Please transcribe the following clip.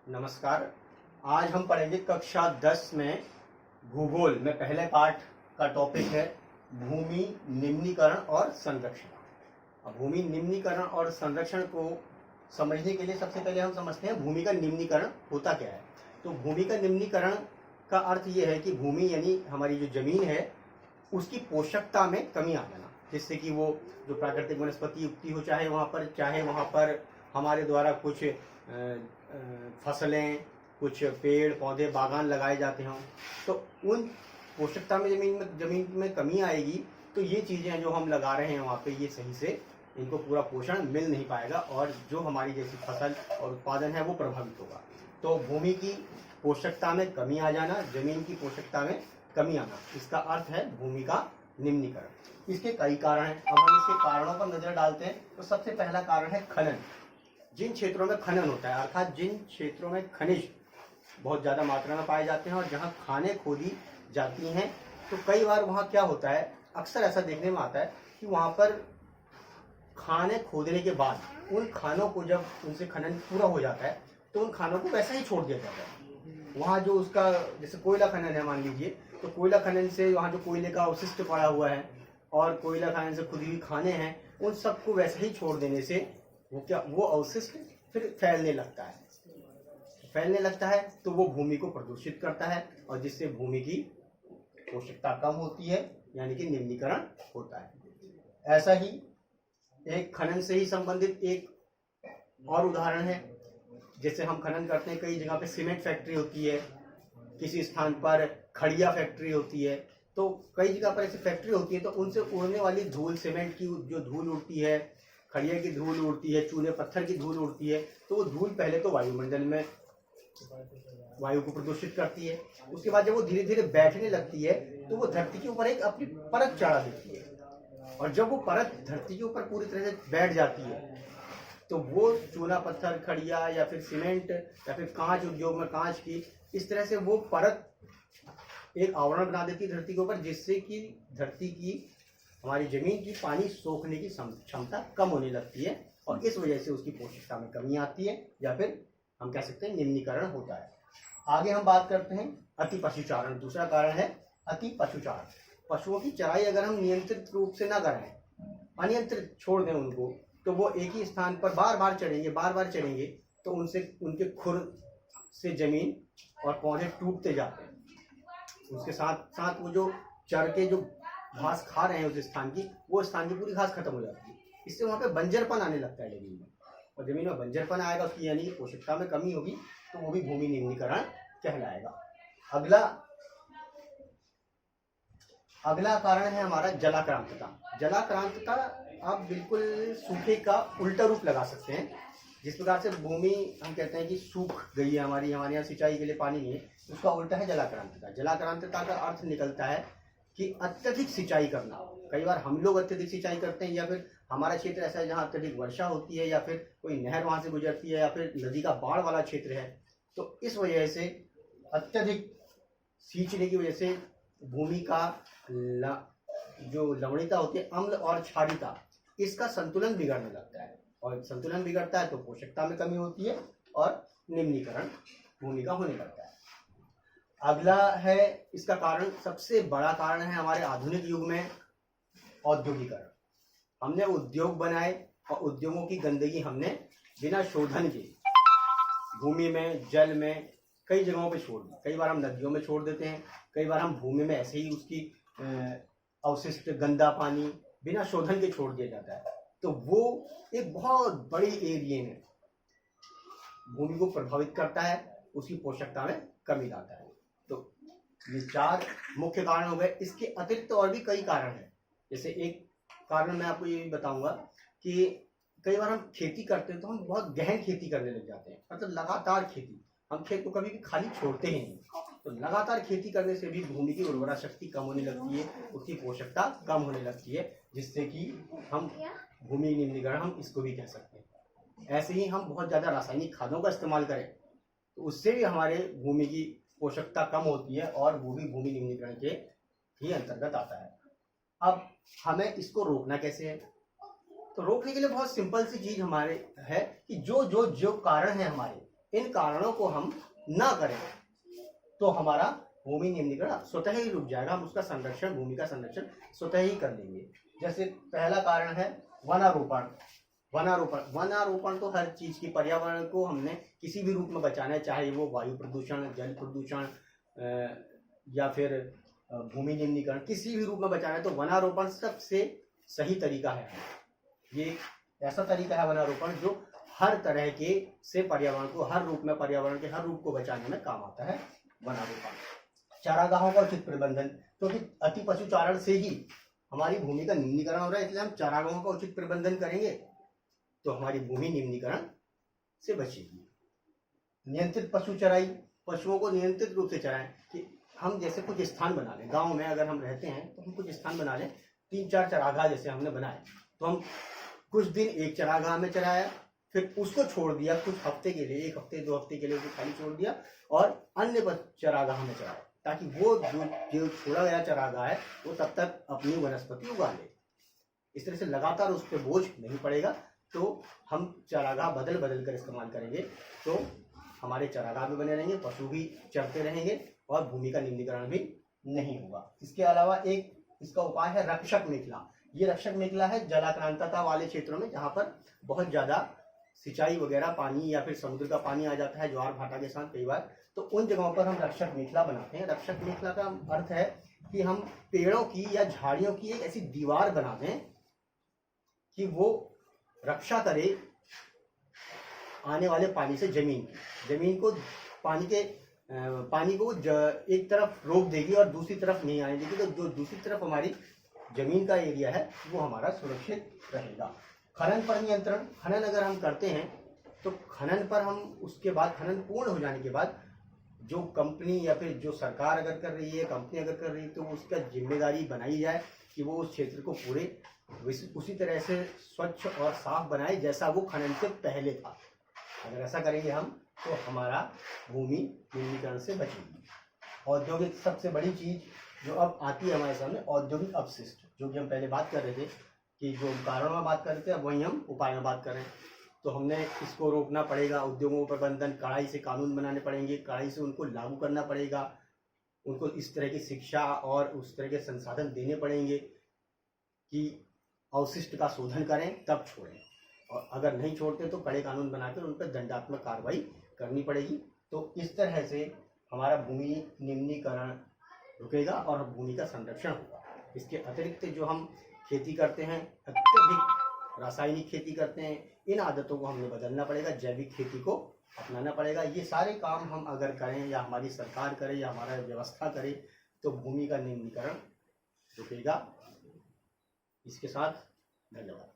नमस्कार। आज हम पढ़ेंगे कक्षा 10 में भूगोल में पहले पाठ का टॉपिक है भूमि निम्नीकरण और संरक्षण। अब भूमि निम्नीकरण और संरक्षण को समझने के लिए सबसे पहले हम समझते हैं भूमि का निम्नीकरण होता क्या है। तो भूमि का निम्नीकरण का अर्थ ये है कि भूमि यानी हमारी जो जमीन है उसकी पोषकता में कमी आ जाना, जिससे कि वो जो प्राकृतिक वनस्पति उगती हो चाहे वहाँ पर हमारे द्वारा कुछ फसलें, कुछ पेड़ पौधे बागान लगाए जाते हों, तो उन पोषकता में जमीन में कमी आएगी। तो ये चीज़ें जो हम लगा रहे हैं वहाँ पे ये सही से इनको पूरा पोषण मिल नहीं पाएगा और जो हमारी जैसी फसल और उत्पादन है वो प्रभावित होगा। तो भूमि की पोषकता में कमी आ जाना, जमीन की पोषकता में कमी आना, इसका अर्थ है भूमि का निम्नीकरण। इसके कई कारण हैं। अब हम इसके कारणों पर नजर डालते हैं। तो सबसे पहला कारण है खनन। जिन क्षेत्रों में खनन होता है, अर्थात जिन क्षेत्रों में खनिज बहुत ज़्यादा मात्रा में पाए जाते हैं और जहाँ खानें खोदी जाती हैं, तो कई बार वहाँ क्या होता है, अक्सर ऐसा देखने में आता है कि वहाँ पर खाने खोदने के बाद उन खानों को जब उनसे खनन पूरा हो जाता है तो उन खानों को वैसा ही छोड़ दिया जाता है। वहाँ जो उसका जैसे कोयला खनन है मान लीजिए, तो कोयला खनन से वहाँ जो कोयले का अवशिष्ट पड़ा हुआ है और कोयला खनन से खुदी हुई खाने हैं, उन सबको वैसे ही छोड़ देने से वो अवशिष्ट फिर फैलने लगता है तो वो भूमि को प्रदूषित करता है और जिससे भूमि की पोषकता कम होती है, यानी कि निम्नीकरण होता है। ऐसा ही एक खनन से ही संबंधित एक और उदाहरण है। जैसे हम खनन करते हैं, कई जगह पे सीमेंट फैक्ट्री होती है, किसी स्थान पर खड़िया फैक्ट्री होती है, तो कई जगह पर ऐसी फैक्ट्री होती है तो उनसे उड़ने वाली धूल, सीमेंट की जो धूल उड़ती है, खड़िया की धूल उड़ती है, चूने पत्थर की धूल उड़ती है, तो वो धूल पहले तो वायुमंडल में वायु को प्रदूषित करती है। उसके बाद जब वो धीरे धीरे बैठने लगती है तो वो धरती के ऊपर एक अपनी परत चढ़ा देती है और जब वो परत धरती के ऊपर पूरी तरह से बैठ जाती है तो वो चूना पत्थर, खड़िया या फिर सीमेंट या फिर कांच, उद्योग में कांच की, इस तरह से वो परत एक आवरण बना देती है धरती के ऊपर, जिससे कि धरती की, हमारी जमीन की पानी सोखने की क्षमता कम होने लगती है और इस वजह से उसकी पोषकता में कमी आती है या फिर हम कह सकते हैं निम्नीकरण होता है। आगे हम बात करते हैं अति पशुचारण। दूसरा कारण है अति पशुचारण। पशुओं की चराई अगर हम नियंत्रित रूप से ना करें, अनियंत्रित छोड़ दें उनको, तो वो एक ही स्थान पर बार बार चढ़ेंगे तो उनसे उनके खुर से जमीन और पौधे टूटते जाते हैं। उसके साथ साथ वो जो चर के जो घास खा रहे हैं उस स्थान की, वो स्थान की पूरी घास खत्म हो जाती है। इससे वहाँ पे बंजरपन आने लगता है जमीन में, और जमीन में बंजरपन आएगा, उसकी यानी पोषकता में कमी होगी, तो वो भी भूमि निम्नीकरण कहलाएगा। अगला कारण है हमारा जलाक्रांतता। जलाक्रांतता आप बिल्कुल सूखे का उल्टा रूप लगा सकते हैं। जिस प्रकार से भूमि हम कहते हैं कि सूख गई है, हमारे यहाँ सिंचाई के लिए पानी नहीं है, उसका उल्टा है जलाक्रांतता। जलाक्रांतता का अर्थ निकलता है कि अत्यधिक सिंचाई करना। कई बार हम लोग अत्यधिक सिंचाई करते हैं या फिर हमारा क्षेत्र ऐसा है जहाँ अत्यधिक वर्षा होती है या फिर कोई नहर वहाँ से गुजरती है या फिर नदी का बाढ़ वाला क्षेत्र है, तो इस वजह से अत्यधिक सींचने की वजह से भूमि का जो लवणीयता होती है, अम्ल और क्षारीयता, इसका संतुलन बिगड़ने लगता है और संतुलन बिगड़ता है तो पोषकता में कमी होती है और निम्नीकरण भूमि का होने लगता है। अगला है इसका कारण, सबसे बड़ा कारण है हमारे आधुनिक युग में औद्योगिकरण। हमने उद्योग बनाए और उद्योगों की गंदगी हमने बिना शोधन के भूमि में, जल में, कई जगहों पे छोड़ दी। कई बार हम नदियों में छोड़ देते हैं, कई बार हम भूमि में ऐसे ही उसकी अवशिष्ट गंदा पानी बिना शोधन के छोड़ दिया जाता है, तो वो एक बहुत बड़ी एरिया में भूमि को प्रभावित करता है, उसकी पोषकता में कमी लाता है। तो ये 4 मुख्य कारण हो गए। इसके अतिरिक्त और भी कई कारण हैं। जैसे एक कारण मैं आपको ये भी बताऊंगा कि कई बार हम खेती करते हैं तो हम बहुत गहन खेती करने लग जाते हैं, मतलब लगातार खेती, हम खेत को कभी भी खाली छोड़ते ही नहीं। तो लगातार खेती करने से भी भूमि की उर्वरा शक्ति कम होने लगती है, उसकी पोषकता कम होने लगती है, जिससे कि हम भूमि निम्नीकरण हम इसको भी कह सकते हैं। ऐसे ही हम बहुत ज़्यादा रासायनिक खादों का इस्तेमाल करें तो उससे भी हमारे भूमि की पोषकता कम होती है और वो भी भूमि निम्नीकरण के ही अंतर्गत आता है। अब हमें इसको रोकना कैसे है? तो रोकने के लिए बहुत सिंपल सी चीज हमारे है कि जो कारण है हमारे, इन कारणों को हम ना करें तो हमारा भूमि निम्नीकरण स्वतः ही रुक जाएगा। हम उसका संरक्षण, भूमि का संरक्षण स्वतः ही कर लेंगे। जैसे पहला कारण है वनारोपण। वनारोपण तो हर चीज की, पर्यावरण को हमने किसी भी रूप में बचाना है, चाहे वो वायु प्रदूषण, जल प्रदूषण या फिर भूमि निम्नीकरण, किसी भी रूप में बचाना है तो वनारोपण सबसे सही तरीका है। ये ऐसा तरीका है वनारोपण जो हर तरह के से पर्यावरण को, हर रूप में पर्यावरण के हर रूप को बचाने में काम आता है वनारोपण। चारागाहों का उचित प्रबंधन, क्योंकि अति पशुचारण से ही हमारी भूमि का निम्नीकरण हो रहा है, इसलिए हम चारागाहों का उचित प्रबंधन करेंगे तो हमारी भूमि निम्नीकरण से बचेगी। नियंत्रित पशु चराई, पशुओं को नियंत्रित रूप से चराएं। कि हम जैसे कुछ स्थान बना लें, गांव में अगर हम रहते हैं तो हम कुछ स्थान बना लें, 3-4 चरागाह जैसे हमने बनाए, तो हम कुछ दिन एक चरागाह में चराया, फिर उसको छोड़ दिया कुछ हफ्ते के लिए, 1 हफ्ते 2 हफ्ते के लिए उसको खाली छोड़ दिया और अन्य चरागाह में चराया, ताकि वो जो छोड़ा गया चरागाह है वो तब तक अपनी वनस्पति उगा ले। इस तरह से लगातार उस पर बोझ नहीं पड़ेगा। तो हम चारागाह बदल बदल कर इस्तेमाल करेंगे तो हमारे चारागाह भी बने रहेंगे, पशु भी चरते रहेंगे और भूमि का निम्नीकरण भी नहीं होगा। इसके अलावा एक इसका उपाय है रक्षक मेखला। ये रक्षक मेखला है जलाक्रांतता वाले क्षेत्रों में, जहाँ पर बहुत ज्यादा सिंचाई वगैरह पानी या फिर समुद्र का पानी आ जाता है ज्वार भाटा के साथ कई बार, तो उन जगहों पर हम रक्षक मेखला बनाते हैं। रक्षक मेखला का अर्थ है कि हम पेड़ों की या झाड़ियों की एक ऐसी दीवार बना दें कि वो रक्षा करे आने वाले पानी से, जमीन को पानी को एक तरफ रोक देगी और दूसरी तरफ नहीं आने देगी, तो जो दूसरी तरफ हमारी जमीन का एरिया है वो हमारा सुरक्षित रहेगा। खनन पर नियंत्रण, खनन अगर हम करते हैं तो खनन पर हम उसके बाद, खनन पूर्ण हो जाने के बाद जो कंपनी या फिर जो सरकार अगर कर रही है, कंपनी अगर कर रही है, तो उसका जिम्मेदारी बनाई जाए कि वो उस क्षेत्र को पूरे उसी तरह से स्वच्छ और साफ बनाए जैसा वो खनन से पहले था। अगर ऐसा करेंगे हम तो हमारा भूमि निम्नीकरण से बचेगी। औद्योगिक, सबसे बड़ी चीज जो अब आती है हमारे सामने, औद्योगिक अपशिष्ट, जो कि हम पहले बात कर रहे थे कि जो कारणों में बात कर रहे थे, अब वहीं हम उपाय में बात कर रहे हैं। तो हमने इसको रोकना पड़ेगा। उद्योगों पर प्रबंधन, कड़ाई से कानून बनाने पड़ेंगे, कड़ाई से उनको लागू करना पड़ेगा, उनको इस तरह की शिक्षा और उस तरह के संसाधन देने पड़ेंगे कि अवशिष्ट का शोधन करें तब छोड़ें, और अगर नहीं छोड़ते तो कड़े कानून बनाकर उन पर दंडात्मक कार्रवाई करनी पड़ेगी। तो इस तरह से हमारा भूमि निम्नीकरण रुकेगा और भूमि का संरक्षण होगा। इसके अतिरिक्त जो हम खेती करते हैं, अत्यधिक रासायनिक खेती करते हैं, इन आदतों को हमने बदलना पड़ेगा, जैविक खेती को अपनाना पड़ेगा। ये सारे काम हम अगर करें या हमारी सरकार करे या हमारा व्यवस्था करे तो भूमि का निम्नीकरण रुकेगा। इसके साथ धन्यवाद।